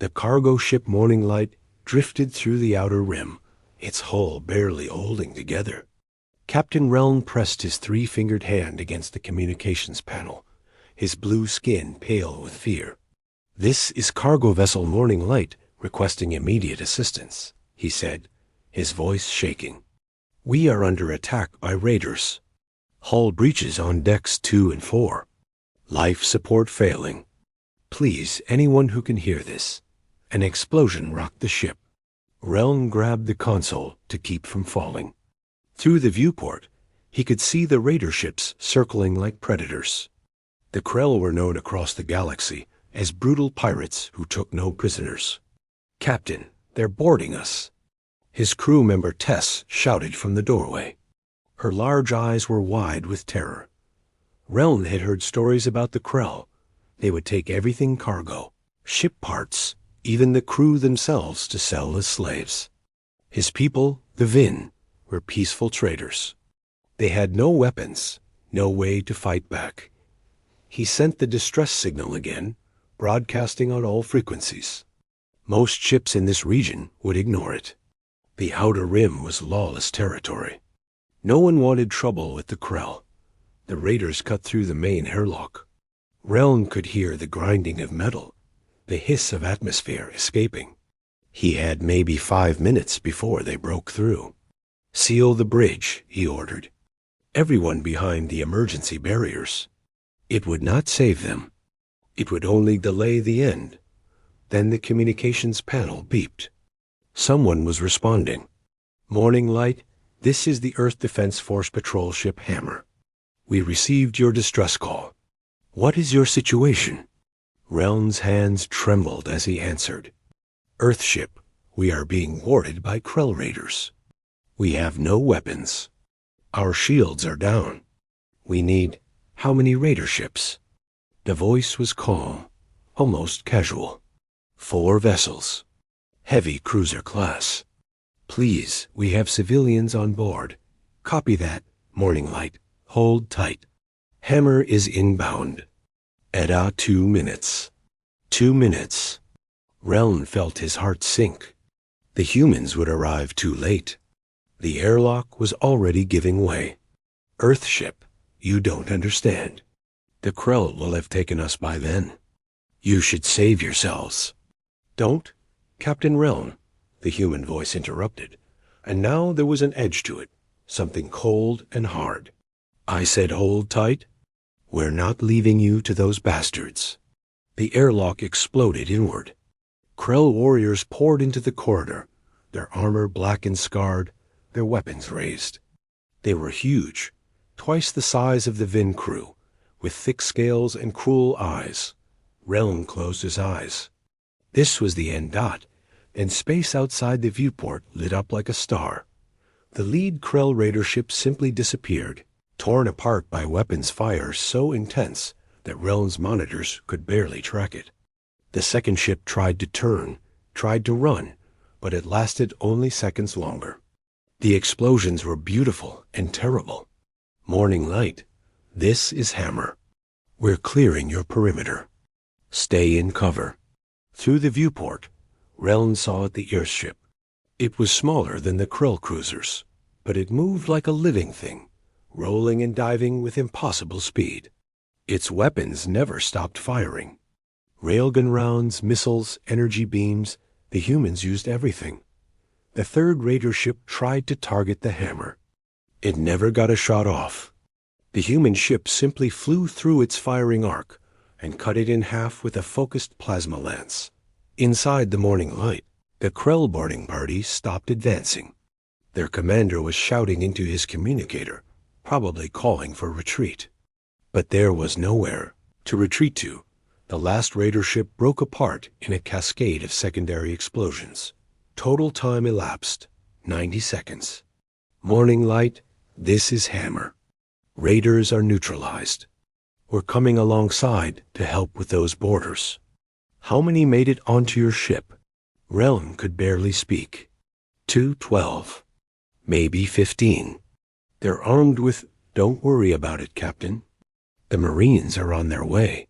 The cargo ship Morning Light drifted through the outer rim, its hull barely holding together. Captain Reln pressed his three-fingered hand against the communications panel, his blue skin pale with fear. "This is cargo vessel Morning Light requesting immediate assistance," he said, his voice shaking. "We are under attack by raiders. Hull breaches on decks 2 and 4. Life support failing. Please, anyone who can hear this." An explosion rocked the ship. Reln grabbed the console to keep from falling. Through the viewport, he could see the raider ships circling like predators. The Krell were known across the galaxy as brutal pirates who took no prisoners. "Captain, they're boarding us." His crew member Tess shouted from the doorway. Her large eyes were wide with terror. Reln had heard stories about the Krell. They would take everything cargo, ship parts, even the crew themselves to sell as slaves. His people, the Vin, were peaceful traders. They had no weapons, no way to fight back. He sent the distress signal again, broadcasting on all frequencies. Most ships in this region would ignore it. The outer rim was lawless territory. No one wanted trouble with the Krell. The raiders cut through the main airlock. Reln could hear the grinding of metal, the hiss of atmosphere escaping. He had maybe 5 minutes before they broke through. "Seal the bridge," he ordered. "Everyone behind the emergency barriers." It would not save them. It would only delay the end. Then the communications panel beeped. Someone was responding. "Morning Light, this is the Earth Defense Force patrol ship Hammer. We received your distress call. What is your situation?" Reln's hands trembled as he answered. "Earthship, we are being warded by Krell raiders. We have no weapons. Our shields are down. We need how many raider ships?" The voice was calm, almost casual. 4 vessels. Heavy cruiser class. Please, we have civilians on board. Copy that, Morning Light. Hold tight. Hammer is inbound. Edda 2 minutes. 2 minutes. Reln felt his heart sink. The humans would arrive too late. The airlock was already giving way. "Earthship, you don't understand. The Krell will have taken us by then. You should save yourselves." "Don't, Captain Reln," the human voice interrupted, and now there was an edge to it, something cold and hard. "I said hold tight. We're not leaving you to those bastards." The airlock exploded inward. Krell warriors poured into the corridor, their armor black and scarred, their weapons raised. They were huge, twice the size of the Vin crew, with thick scales and cruel eyes. Reln closed his eyes. This was the end dot, and space outside the viewport lit up like a star. The lead Krell raider ship simply disappeared, torn apart by weapons fire so intense that Reln's monitors could barely track it. The second ship tried to turn, tried to run, but it lasted only seconds longer. The explosions were beautiful and terrible. "Morning Light, this is Hammer. We're clearing your perimeter. Stay in cover." Through the viewport, Reln saw the airship. It was smaller than the Krell cruisers, but it moved like a living thing, rolling and diving with impossible speed. Its weapons never stopped firing. Railgun rounds, missiles, energy beams, the humans used everything. The third raider ship tried to target the Hammer. It never got a shot off. The human ship simply flew through its firing arc and cut it in half with a focused plasma lance. Inside the Morning Light, the Krell boarding party stopped advancing. Their commander was shouting into his communicator, probably calling for retreat. But there was nowhere to retreat to. The last raider ship broke apart in a cascade of secondary explosions. Total time elapsed, 90 seconds. "Morning Light, this is Hammer. Raiders are neutralized. We're coming alongside to help with those boarders." "How many made it onto your ship?" Reln could barely speak. 212. Maybe 15. They're armed with... Don't worry about it, Captain. The Marines are on their way.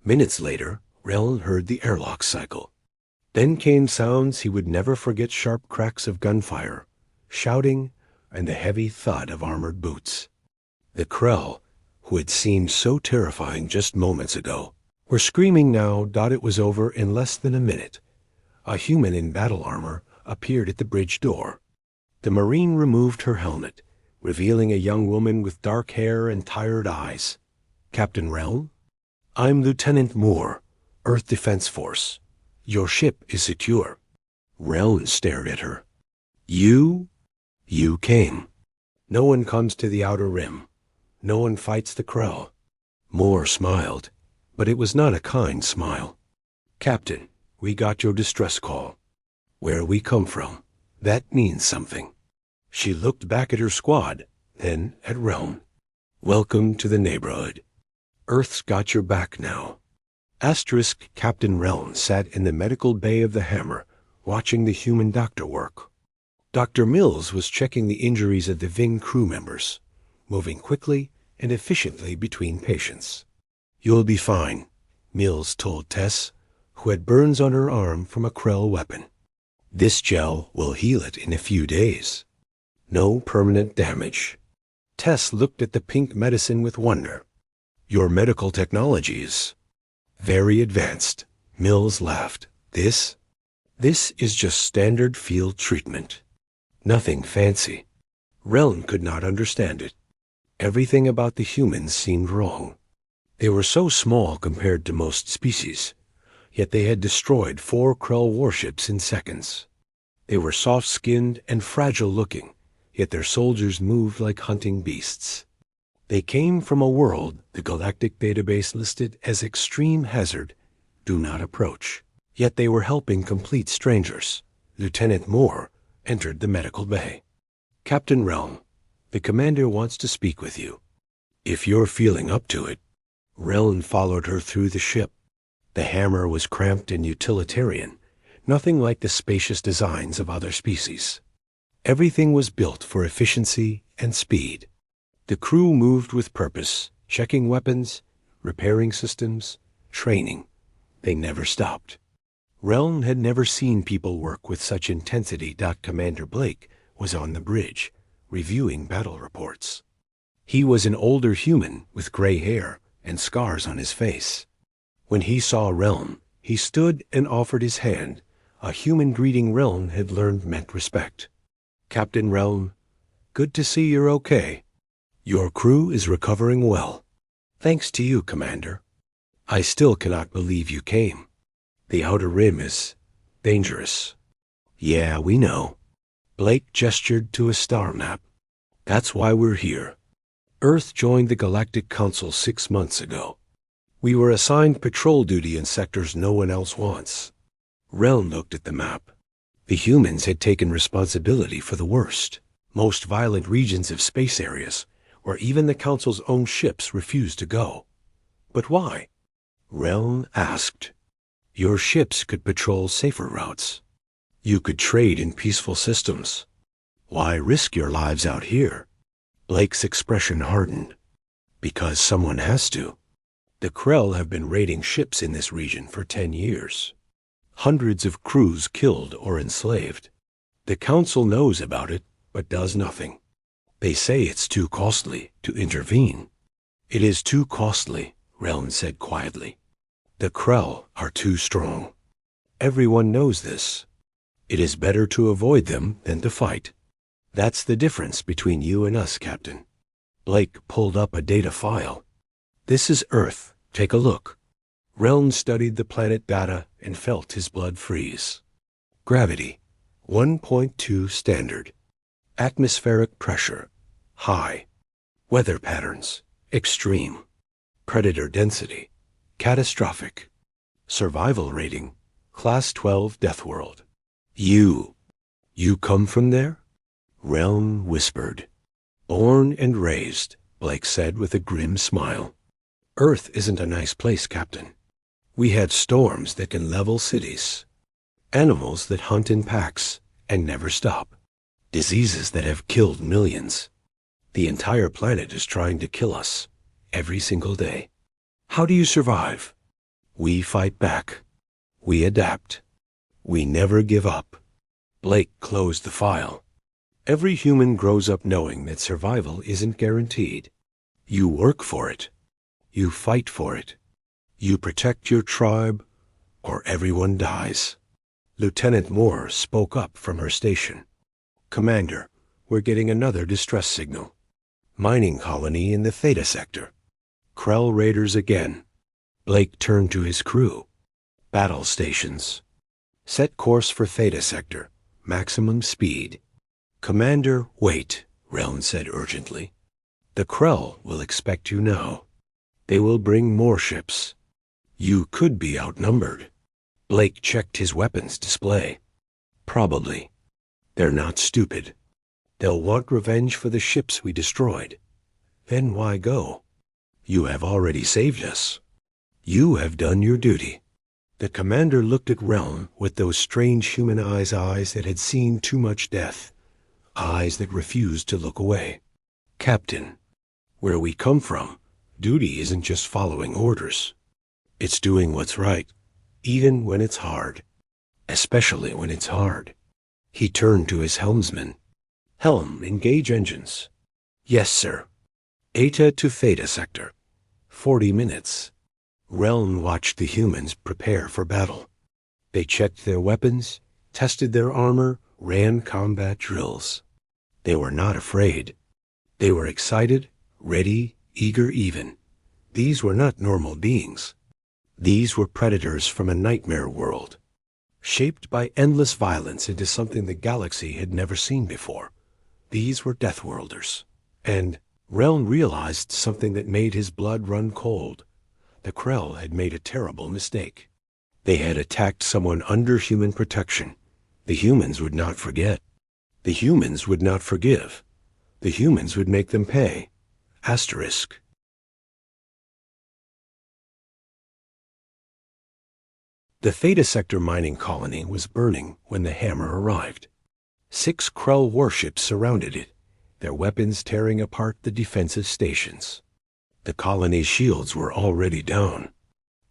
Minutes later, Reln heard the airlock cycle. Then came sounds he would never forget: sharp cracks of gunfire, shouting, and the heavy thud of armored boots. The Krell, who had seemed so terrifying just moments ago, were screaming now. It was over in less than a minute. A human in battle armor appeared at the bridge door. The Marine removed her helmet, revealing a young woman with dark hair and tired eyes. "Captain Reln? I'm Lieutenant Moore, Earth Defense Force. Your ship is secure." Reln stared at her. You came. No one comes to the Outer Rim. No one fights the Krell." Moore smiled, but it was not a kind smile. "Captain, we got your distress call. Where we come from, that means something." She looked back at her squad, then at Reln. "Welcome to the neighborhood. Earth's got your back now." Asterisk Captain Reln sat in the medical bay of the Hammer, watching the human doctor work. Dr. Mills was checking the injuries of the Ving crew members, moving quickly and efficiently between patients. "You'll be fine," Mills told Tess, who had burns on her arm from a Krell weapon. "This gel will heal it in a few days. No permanent damage." Tess looked at the pink medicine with wonder. "Your medical technology is very advanced." Mills laughed. This is just standard field treatment. Nothing fancy." Reln could not understand it. Everything about the humans seemed wrong. They were so small compared to most species, yet they had destroyed 4 Krell warships in seconds. They were soft-skinned and fragile-looking, yet their soldiers moved like hunting beasts. They came from a world the Galactic database listed as extreme hazard, do not approach. Yet they were helping complete strangers. Lieutenant Moore entered the medical bay. "Captain Reln, the commander wants to speak with you. If you're feeling up to it." Reln followed her through the ship. The Hammer was cramped and utilitarian, nothing like the spacious designs of other species. Everything was built for efficiency and speed. The crew moved with purpose, checking weapons, repairing systems, training. They never stopped. Reln had never seen people work with such intensity. Commander Blake was on the bridge, reviewing battle reports. He was an older human with gray hair and scars on his face. When he saw Reln, he stood and offered his hand, a human greeting Reln had learned meant respect. "Captain Reln, good to see you're okay. Your crew is recovering well. Thanks to you, Commander. I still cannot believe you came. The Outer Rim is dangerous." "Yeah, we know." Blake gestured to a star map. "That's why we're here. Earth joined the Galactic Council 6 months ago. We were assigned patrol duty in sectors no one else wants." Reln looked at the map. The humans had taken responsibility for the worst, most violent regions of space areas, where even the Council's own ships refused to go. But why? Reln asked. "Your ships could patrol safer routes. You could trade in peaceful systems. Why risk your lives out here?" Blake's expression hardened. "Because someone has to. The Krell have been raiding ships in this region for 10 years. Hundreds of crews killed or enslaved. The Council knows about it, but does nothing. They say it's too costly to intervene." "It is too costly," Reln said quietly. "The Krell are too strong. Everyone knows this. It is better to avoid them than to fight. That's the difference between you and us, Captain." Blake pulled up a data file. "This is Earth. Take a look." Reln studied the planet data and felt his blood freeze. Gravity, 1.2 standard. Atmospheric pressure, high. Weather patterns, extreme. Predator density, catastrophic. Survival rating, Class 12 Deathworld. You come from there?" Reln whispered. "Born and raised," Blake said with a grim smile. "Earth isn't a nice place, Captain. We have storms that can level cities. Animals that hunt in packs and never stop. Diseases that have killed millions. The entire planet is trying to kill us, every single day. How do you survive?" "We fight back. We adapt. We never give up. Blake closed the file. Every human grows up knowing that survival isn't guaranteed. You work for it. You fight for it. You protect your tribe, or everyone dies. Lieutenant Moore spoke up from her station. Commander, we're getting another distress signal. Mining colony in the Theta sector. Krell raiders again. Blake turned to his crew. Battle stations. Set course for Theta sector. Maximum speed. Commander, wait, Reln said urgently. The Krell will expect you now. They will bring more ships. You could be outnumbered. Blake checked his weapons display. Probably. They're not stupid. They'll want revenge for the ships we destroyed. Then why go? You have already saved us. You have done your duty. The commander looked at Reln with those strange human eyes that had seen too much death. Eyes that refused to look away. Captain, where we come from, duty isn't just following orders. It's doing what's right, even when it's hard. Especially when it's hard. He turned to his helmsman. Helm, engage engines. Yes, sir. Eta to Theta sector. 40 minutes. Reln watched the humans prepare for battle. They checked their weapons, tested their armor, ran combat drills. They were not afraid. They were excited, ready, eager even. These were not normal beings. These were predators from a nightmare world, shaped by endless violence into something the galaxy had never seen before. These were Deathworlders. And Reln realized something that made his blood run cold. The Krell had made a terrible mistake. They had attacked someone under human protection. The humans would not forget. The humans would not forgive. The humans would make them pay. Asterisk. The Theta sector mining colony was burning when the hammer arrived. 6 Krell warships surrounded it, their weapons tearing apart the defensive stations. The colony's shields were already down.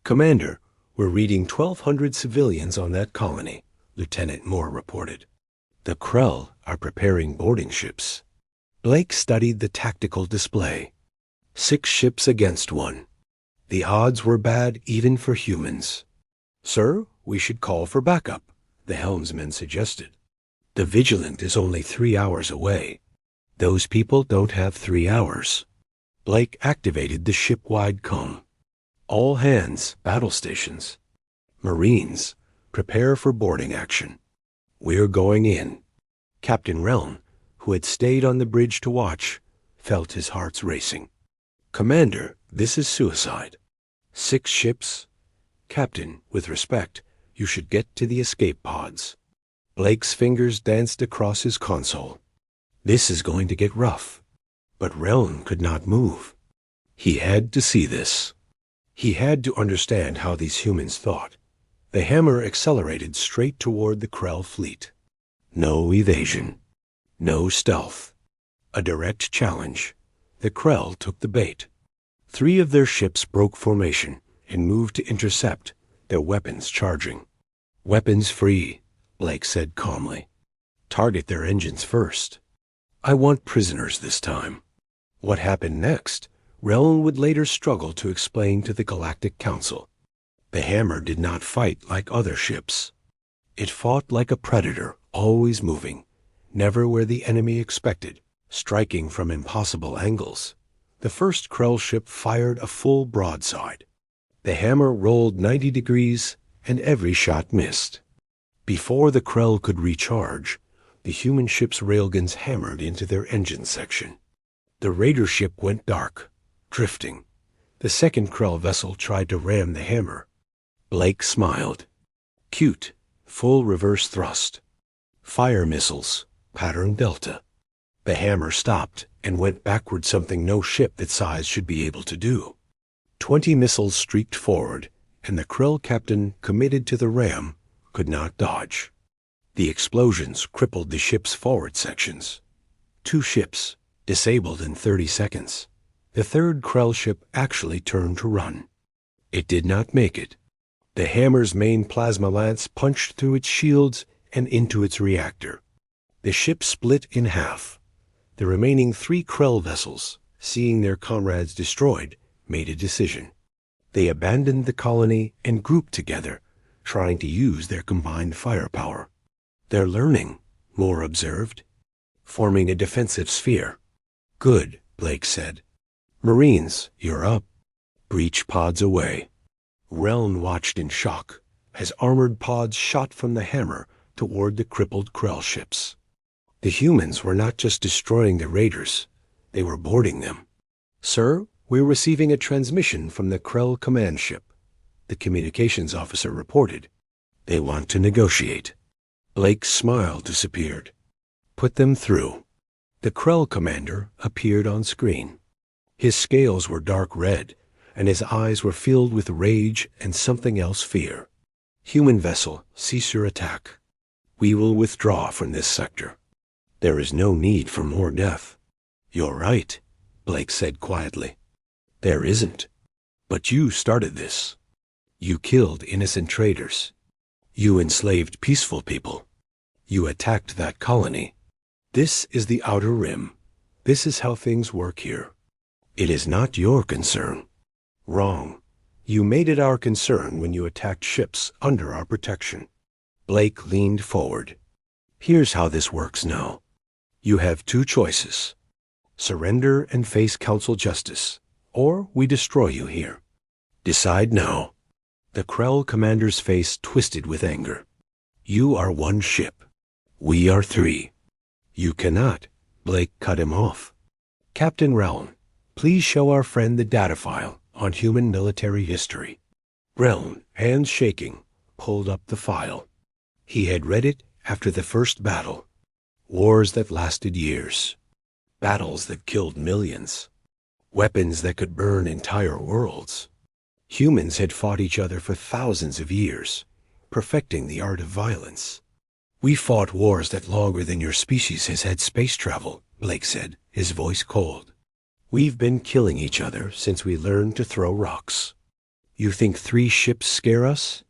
Commander, we're reading 1,200 civilians on that colony, Lieutenant Moore reported. The Krell are preparing boarding ships. Blake studied the tactical display. 6 ships against 1. The odds were bad even for humans. Sir, we should call for backup, the helmsman suggested. The Vigilant is only 3 hours away. Those people don't have 3 hours. Blake activated the ship-wide comm. All hands, battle stations. Marines, prepare for boarding action. We're going in. Captain Reln, who had stayed on the bridge to watch, felt his heart's racing. Commander, this is suicide. 6 ships. Captain, with respect, you should get to the escape pods. Blake's fingers danced across his console. This is going to get rough. But Reln could not move. He had to see this. He had to understand how these humans thought. The hammer accelerated straight toward the Krell fleet. No evasion. No stealth. A direct challenge. The Krell took the bait. 3 of their ships broke formation and moved to intercept, their weapons charging. Weapons free, Blake said calmly. Target their engines first. I want prisoners this time. What happened next, Reln would later struggle to explain to the Galactic Council. The hammer did not fight like other ships. It fought like a predator, always moving, never where the enemy expected, striking from impossible angles. The first Krell ship fired a full broadside. The hammer rolled 90 degrees, and every shot missed. Before the Krell could recharge, the human ship's railguns hammered into their engine section. The raider ship went dark, drifting. The second Krell vessel tried to ram the hammer. Blake smiled. Cute, full reverse thrust. Fire missiles, pattern Delta. The hammer stopped and went backward, something no ship that size should be able to do. 20 missiles streaked forward, and the Krell captain, committed to the ram, could not dodge. The explosions crippled the ship's forward sections. 2 ships, disabled in 30 seconds. The third Krell ship actually turned to run. It did not make it. The hammer's main plasma lance punched through its shields and into its reactor. The ship split in half. The remaining 3 Krell vessels, seeing their comrades destroyed, made a decision. They abandoned the colony and grouped together, trying to use their combined firepower. "They're learning," Moore observed, "forming a defensive sphere." "Good," Blake said. "Marines, you're up. Breach pods away." Reln watched in shock as armored pods shot from the hammer toward the crippled Krell ships. The humans were not just destroying the raiders, they were boarding them. "Sir, we're receiving a transmission from the Krell command ship," the communications officer reported. "They want to negotiate." Blake's smile disappeared. "Put them through." The Krell commander appeared on screen. His scales were dark red, and his eyes were filled with rage and something else, fear. "Human vessel, cease your attack. We will withdraw from this sector. There is no need for more death." "You're right," Blake said quietly. "There isn't. But you started this. You killed innocent traders. You enslaved peaceful people. You attacked that colony. This is the Outer Rim. This is how things work here. It is not your concern." "Wrong. You made it our concern when you attacked ships under our protection." Blake leaned forward. "Here's how this works now. You have 2 choices. Surrender and face council justice, or we destroy you here. Decide now." The Krell commander's face twisted with anger. "You are 1 ship. We are 3. You cannot." Blake cut him off. "Captain Reln, please show our friend the data file on human military history." Reln, hands shaking, pulled up the file. He had read it after the first battle. Wars that lasted years. Battles that killed millions. Weapons that could burn entire worlds. Humans had fought each other for thousands of years, perfecting the art of violence. "We fought wars that longer than your species has had space travel," Blake said, his voice cold. "We've been killing each other since we learned to throw rocks. You think 3 ships scare us?"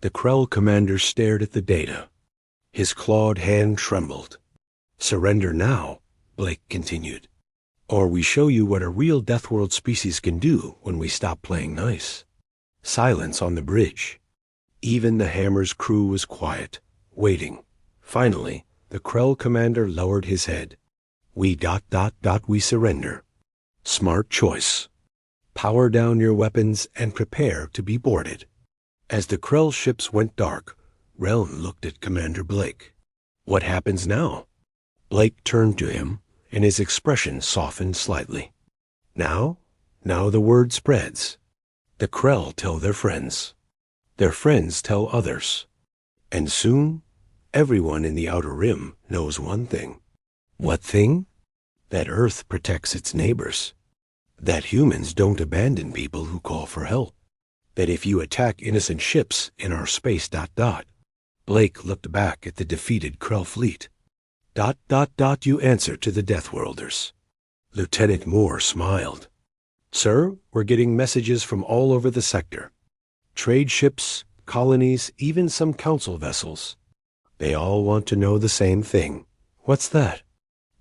The Krell commander stared at the data. His clawed hand trembled. "Surrender now," Blake continued, "or we show you what a real Deathworld species can do when we stop playing nice." Silence on the bridge. Even the hammer's crew was quiet, waiting. Finally, the Krell commander lowered his head. We surrender." "Smart choice. Power down your weapons and prepare to be boarded." As the Krell ships went dark, Reln looked at Commander Blake. "What happens now?" Blake turned to him, and his expression softened slightly. Now the word spreads. The Krell tell their friends. Their friends tell others. And soon, everyone in the Outer Rim knows one thing. What thing? That Earth protects its neighbors. That humans don't abandon people who call for help. That if you attack innocent ships in our space ... Blake looked back at the defeated Krell fleet. ... You answer to the Deathworlders. Lieutenant Moore smiled. "Sir, we're getting messages from all over the sector. Trade ships, colonies, even some council vessels. They all want to know the same thing." "What's that?"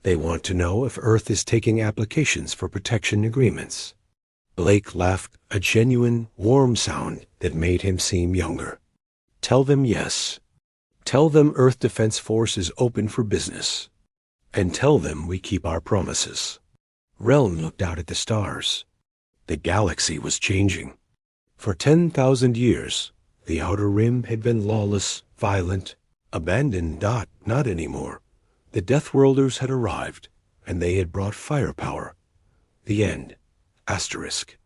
"They want to know if Earth is taking applications for protection agreements." Blake laughed, a genuine, warm sound that made him seem younger. "Tell them yes. Tell them Earth Defense Force is open for business. And tell them we keep our promises." Reln looked out at the stars. The galaxy was changing. For 10,000 years, the Outer Rim had been lawless, violent, abandoned. Not anymore. The Deathworlders had arrived, and they had brought firepower. The end. Asterisk.